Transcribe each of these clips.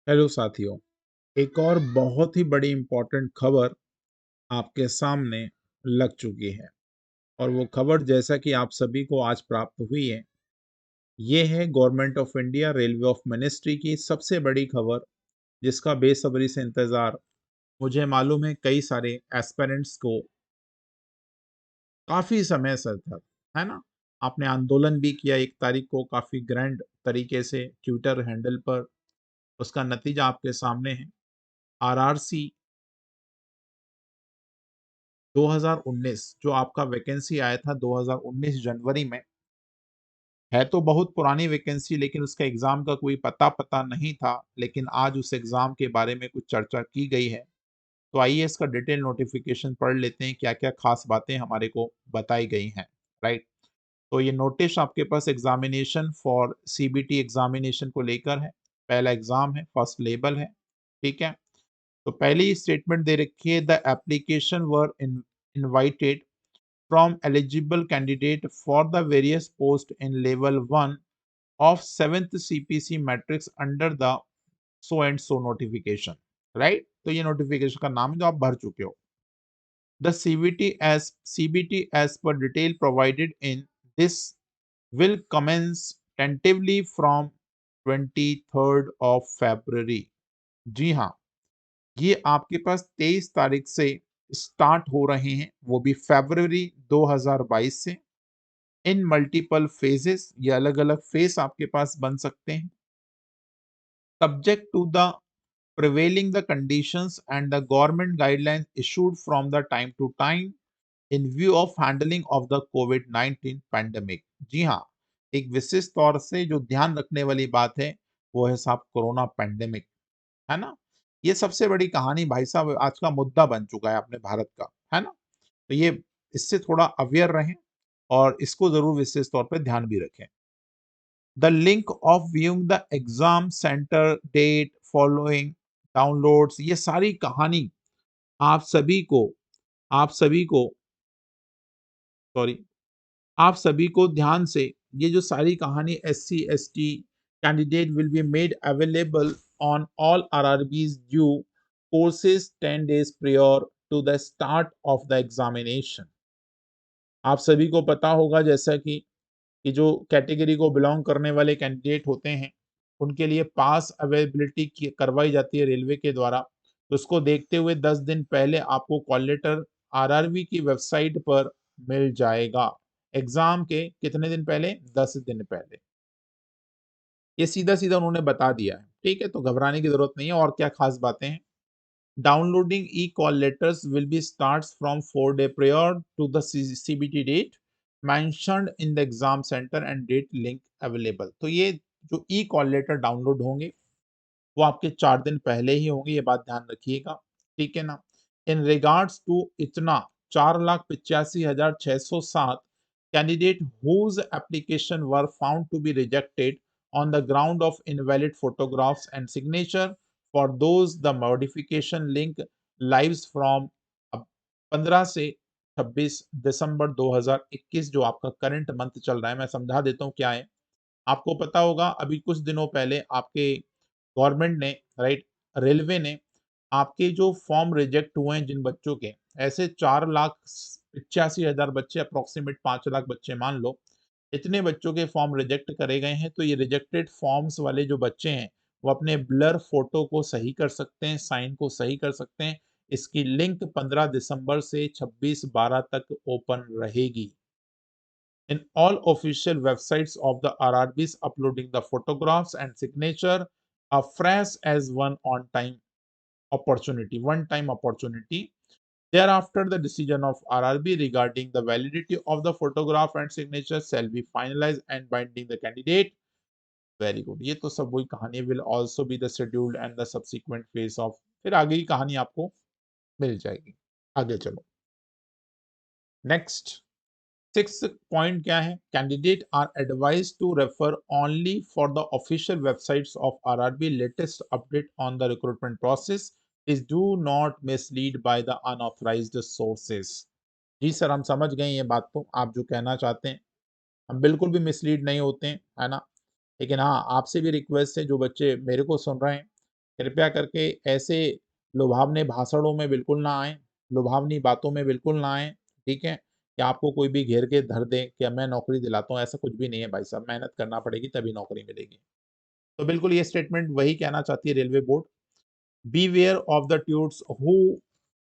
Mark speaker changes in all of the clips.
Speaker 1: Hello साथियों, एक और बहुत ही बड़ी इम्पोर्टेंट खबर आपके सामने लग चुकी है और वो खबर जैसा कि आप सभी को आज प्राप्त हुई है, ये है government of India railway of ministry की सबसे बड़ी खबर जिसका बेसब्री से इंतज़ार मुझे मालूम है कई सारे एस्पिरेंट्स को काफ़ी समय से था, है ना? आपने आंदोलन भी किया 1 तारीख को काफ़ी ग्रैंड तरीके से ट्विटर हैंडल पर, उसका नतीजा आपके सामने है। आरआरसी 2019 जो आपका वैकेंसी आया था 2019 जनवरी में, है तो बहुत पुरानी वैकेंसी लेकिन उसका एग्ज़ाम का कोई पता नहीं था, लेकिन आज उस एग्ज़ाम के बारे में कुछ चर्चा की गई है। तो आइए इसका डिटेल नोटिफ़िकेशन पढ़ लेते हैं, क्या-क्या ख़ास बातें हमारे को बताई गई हैं, राइट? तो ये नोटिस आपके पास एग्ज़ामिनेशन फॉर सीबीटी एग्ज़ामिनेशन को लेकर है। पहला एग्ज़ाम है, फर्स्ट लेवल है, ठीक है? तो पहली स्टेटमेंट दे रखी है the application were invited from eligible candidate for the various posts in level 1 of 7th CPC matrix under the so and so notification, right? तो ये नोटिफिकेशन का नाम है जो आप भर चुके हो। The CBT as per detail provided in this will commence tentatively from 23rd of February। जी हाँ, ये आपके पास 23 तारीख से स्टार्ट हो रहे हैं, वो भी फरवरी 2022 से। इन मल्टीपल फेजेस, ये अलग-अलग फेस आपके पास बन सकते हैं। Subject to the prevailing the conditions and the government guidelines issued from the time to time in view of handling of the COVID-19 pandemic। जी हाँ, एक विशेष तौर से जो ध्यान रखने वाली बात है, वो है साहब कोरोना पैंडेमिक, है ना? ये सबसे बड़ी कहानी भाई साहब आज का मुद्दा बन चुका है अपने भारत का, है ना? तो ये इससे थोड़ा अवेयर रहें और इसको ज़रूर विशेष तौर पे ध्यान भी रखें। The link of viewing the exam centre date following downloads, ये सारी कहानी आप सभी को आप सभी को सॉरी आप सभी को ध्यान से, ये जो सारी कहानी SC ST candidate will be made available on all RRBs due courses 10 days prior to the start of the examination. आप सभी को पता होगा जैसा कि जो कैटेगरी को बिलोंग करने वाले कैंडिडेट होते हैं, उनके लिए पास अवेलेबिलिटी की करवाई जाती है रेलवे के द्वारा। तो उसको देखते हुए 10 दिन पहले आपको कॉल लेटर आरआरबी की वेबसाइट पर मिल जाएगा। एग्ज़ाम के कितने दिन पहले? 10 दिन पहले। ये सीधा-सीधा उन्होंने बता दिया है, ठीक है? तो घबराने की ज़रूरत नहीं है और क्या ख़ास बातें हैं? Downloading e-call letters will be starts from 4 day prior to the CBT date mentioned in the exam center and date link available। तो ये जो ई कॉल लेटर डाउनलोड होंगे वो आपके 4 दिन पहले ही होंगे, ये बात ध्यान रखिएगा, ठीक है ना? इन रिगार्ड्स टू इतना 4,85,607 candidate whose application were found to be rejected on the ground of invalid photographs and signature, for those the modification link lives from 15 से 26 दिसंबर 2021 जो आपका करंट मंथ चल रहा है। मैं समझा देता हूँ क्या है। आपको पता होगा अभी कुछ दिनों पहले आपके गवर्नमेंट ने, राइट, रेलवे ने आपके जो फॉर्म रिजेक्ट हुए हैं जिन बच्चों के, ऐसे 4,85,000 बच्चे, अप्रोक्सीमेट 5 लाख बच्चे मान लो, इतने बच्चों के फॉर्म रिजेक्ट करे गए हैं। तो ये रिजेक्टेड फॉर्म्स वाले जो बच्चे हैं वो अपने ब्लर फोटो को सही कर सकते हैं, साइन को सही कर सकते हैं। इसकी लिंक 15 दिसंबर से 26/12 तक ओपन रहेगी। In all official websites of the RRBs uploading the photographs and signature afresh as one time opportunity. Thereafter, the decision of RRB regarding the validity of the photograph and signature shall be finalized and binding the candidate। Very good। ये तो सब वही कहानी will also be the scheduled and the subsequent phase of, फिर आगे की कहानी आपको मिल जाएगी। आगे चलो। नेक्स्ट 6th पॉइंट क्या है? Candidate are advised to refer only for the official websites of RRB latest update on the recruitment process. Is do not mislead by the unauthorised sources. जी सर, हम समझ गए ये बात, तो आप जो कहना चाहते हैं, हम बिल्कुल भी मिसलीड नहीं होते हैं, है ना? लेकिन हाँ, आपसे भी रिक्वेस्ट है जो बच्चे मेरे को सुन रहे हैं, कृपया करके ऐसे लुभावने भाषणों में बिल्कुल ना आएँ, लुभावनी बातों में बिल्कुल ना आएँ, ठीक है? कि आपको कोई भी घेर के धर दे कि अब मैं नौकरी दिलाता हूँ, ऐसा कुछ भी नहीं है भाई साहब, मेहनत करना पड़ेगी तभी नौकरी मिलेगी। तो बिल्कुल ये स्टेटमेंट वही कहना चाहती है railway board, "beware of the touts who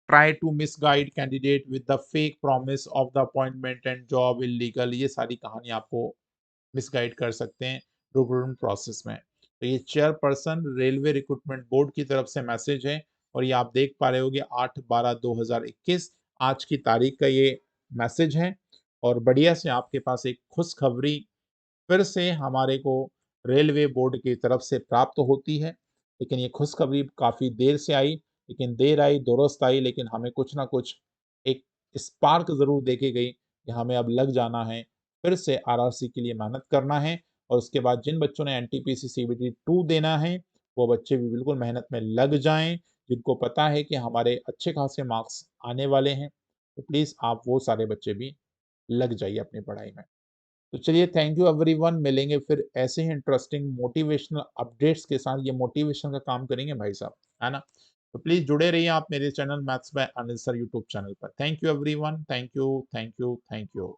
Speaker 1: try to misguide candidate with the fake promise of the appointment and job illegal." ये सारी कहानी आपको मिसगाइड कर सकते हैं रिक्रूटमेंट प्रोसेस में। तो ये चेयरपर्सन रेलवे रिक्रूटमेंट बोर्ड की तरफ से मैसेज है और ये आप देख पा रहे होंगे 8/12/2021 आज की तारीख का ये मैसेज है और बढ़िया से आपके पास एक खुशखबरी फिर से हमारे को रेलवे बोर्ड की तरफ से प्राप्त होती है। लेकिन ये खुशखबरी काफ़ी देर से आई, लेकिन देर आई दुरुस्त आई लेकिन हमें कुछ न कुछ एक स्पार्क ज़रूर दे के गई कि हमें अब लग जाना है, फिर से आरआरसी के लिए मेहनत करना है और उसके बाद जिन बच्चों ने एनटीपीसी सीबीटी 2 देना है, वो बच्चे भी बिल्कुल मेहनत में लग जाएँ, जिनको पता है कि हमारे अच्छे खासे मार्क्स आने वाले हैं, तो प्लीज़ आप वो सारे बच्चे भी लग जाइए अपनी पढ़ाई में। तो चलिए थैंक यू एवरीवन मिलेंगे फिर ऐसे ही इंटरेस्टिंग मोटिवेशनल अपडेट्स के साथ ये मोटिवेशन का काम करेंगे भाई साहब, है ना? तो प्लीज़ जुड़े रहिए आप मेरे channel maths by Anil sir YouTube channel पर। Thank you everyone, thank you, thank you, thank you.